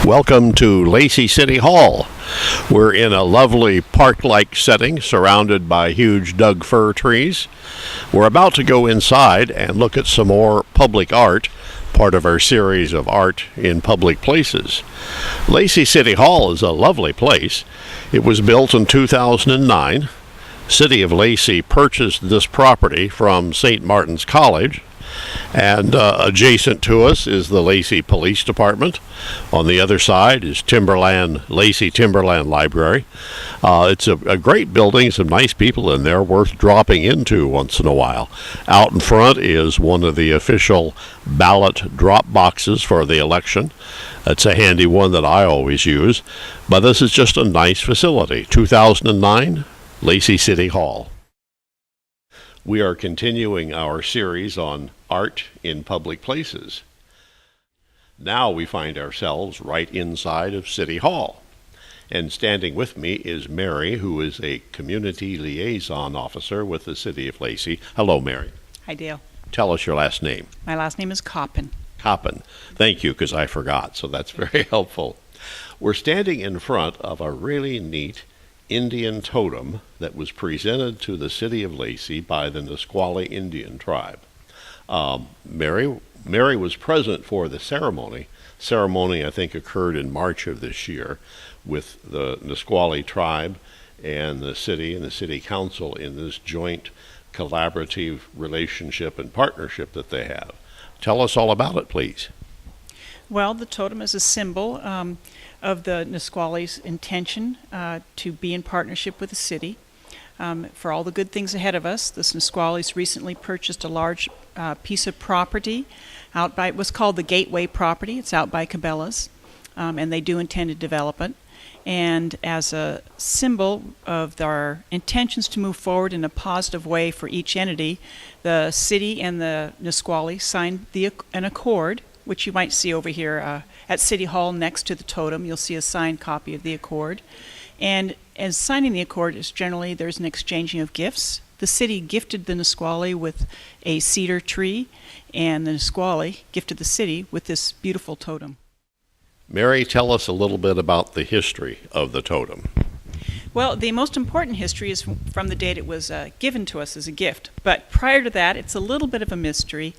Welcome to Lacey City Hall. We're in a lovely park-like setting surrounded by huge Doug fir trees. We're about to go inside and look at some more public art, part of our series of art in public places. Lacey City Hall is a lovely place. It was built in 2009. City of Lacey purchased this property from St. Martin's College, and adjacent to us is the Lacey Police Department. On the other side is Lacey Timberland Library. It's a great building, some nice people in there, worth dropping into once in a while. Out in front is one of the official ballot drop boxes for the election. It's a handy one that I always use, but this is just a nice facility. 2009, Lacey City Hall. We are continuing our series on art in public places. Now we find ourselves right inside of City Hall. And standing with me is Mary, who is a community liaison officer with the City of Lacey. Hello, Mary. Hi, Dale. Tell us your last name. My last name is Coppin. Coppin. Thank you, because I forgot, so that's very helpful. We're standing in front of a really neat Indian totem that was presented to the City of Lacey by the Nisqually Indian tribe. Mary was present for the ceremony. Ceremony, I think, occurred in March of this year with the Nisqually tribe and the city council in this joint collaborative relationship and partnership that they have. Tell us all about it, please. Well, the totem is a symbol of the Nisqually's intention to be in partnership with the city. For all the good things ahead of us, the Nisqually's recently purchased a large piece of property out by, what's called the Gateway property. It's out by Cabela's, and they do intend to develop it. And as a symbol of our intentions to move forward in a positive way for each entity, the city and the Nisqually signed an accord, which you might see over here at City Hall next to the totem. You'll see a signed copy of the accord. And as signing the accord is generally there's an exchanging of gifts. The city gifted the Nisqually with a cedar tree, and the Nisqually gifted the city with this beautiful totem. Mary, tell us a little bit about the history of the totem. Well, the most important history is from the date it was given to us as a gift. But prior to that, it's a little bit of a mystery.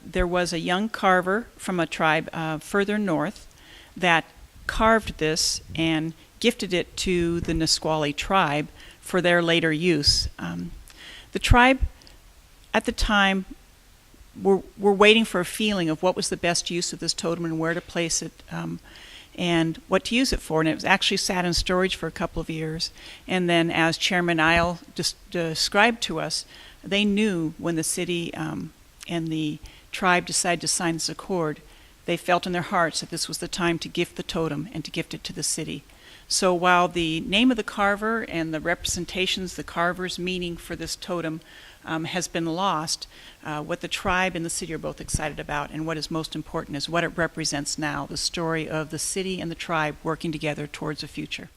There was a young carver from a tribe further north that carved this and gifted it to the Nisqually tribe for their later use. The tribe at the time were waiting for a feeling of what was the best use of this totem and where to place it and what to use it for. And it was actually sat in storage for a couple of years. And then as Chairman Isle described to us, they knew when the city and the tribe decided to sign this accord, they felt in their hearts that this was the time to gift the totem and to gift it to the city. So while the name of the carver and the representations, the carver's meaning for this totem has been lost, what the tribe and the city are both excited about, and what is most important is what it represents now, the story of the city and the tribe working together towards a future.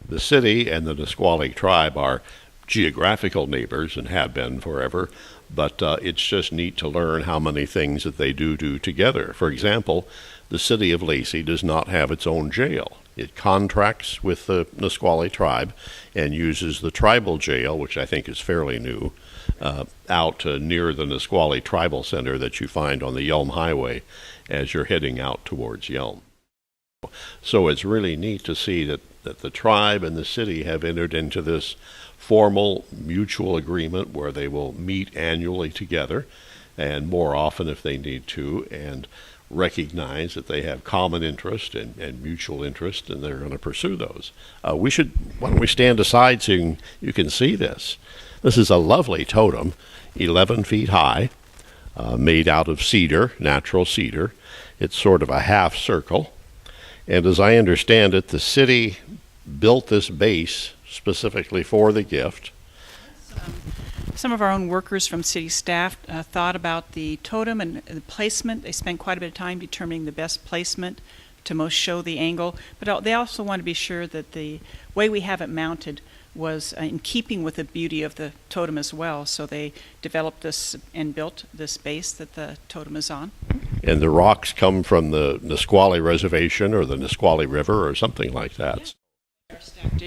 The city and the Nisqually tribe are geographical neighbors and have been forever, but it's just neat to learn how many things that they do together. For example, the City of Lacey does not have its own jail. It contracts with the Nisqually tribe and uses the tribal jail, which I think is fairly new, out near the Nisqually Tribal Center that you find on the Yelm Highway as you're heading out towards Yelm. So it's really neat to see that the tribe and the city have entered into this formal mutual agreement where they will meet annually together and more often if they need to, and recognize that they have common interest and mutual interest, and they're going to pursue those. Why don't we stand aside so you can see this? This is a lovely totem, 11 feet high, made out of cedar, natural cedar. It's sort of a half circle. And as I understand it, the city built this base specifically for the gift. Some of our own workers from city staff thought about the totem and the placement. They spent quite a bit of time determining the best placement to most show the angle, but they also want to be sure that the way we have it mounted was in keeping with the beauty of the totem as well. So they developed this and built this base that the totem is on. And the rocks come from the Nisqually Reservation or the Nisqually River or something like that. Our staff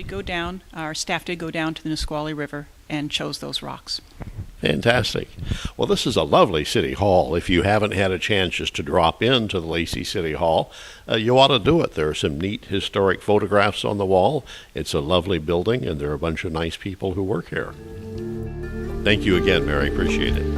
did go down to the Nisqually River and chose those rocks. Fantastic. Well, this is a lovely city hall. If you haven't had a chance just to drop into the Lacey City Hall, you ought to do it. There are some neat historic photographs on the wall. It's a lovely building, and there are a bunch of nice people who work here. Thank you again, Mary. Appreciate it.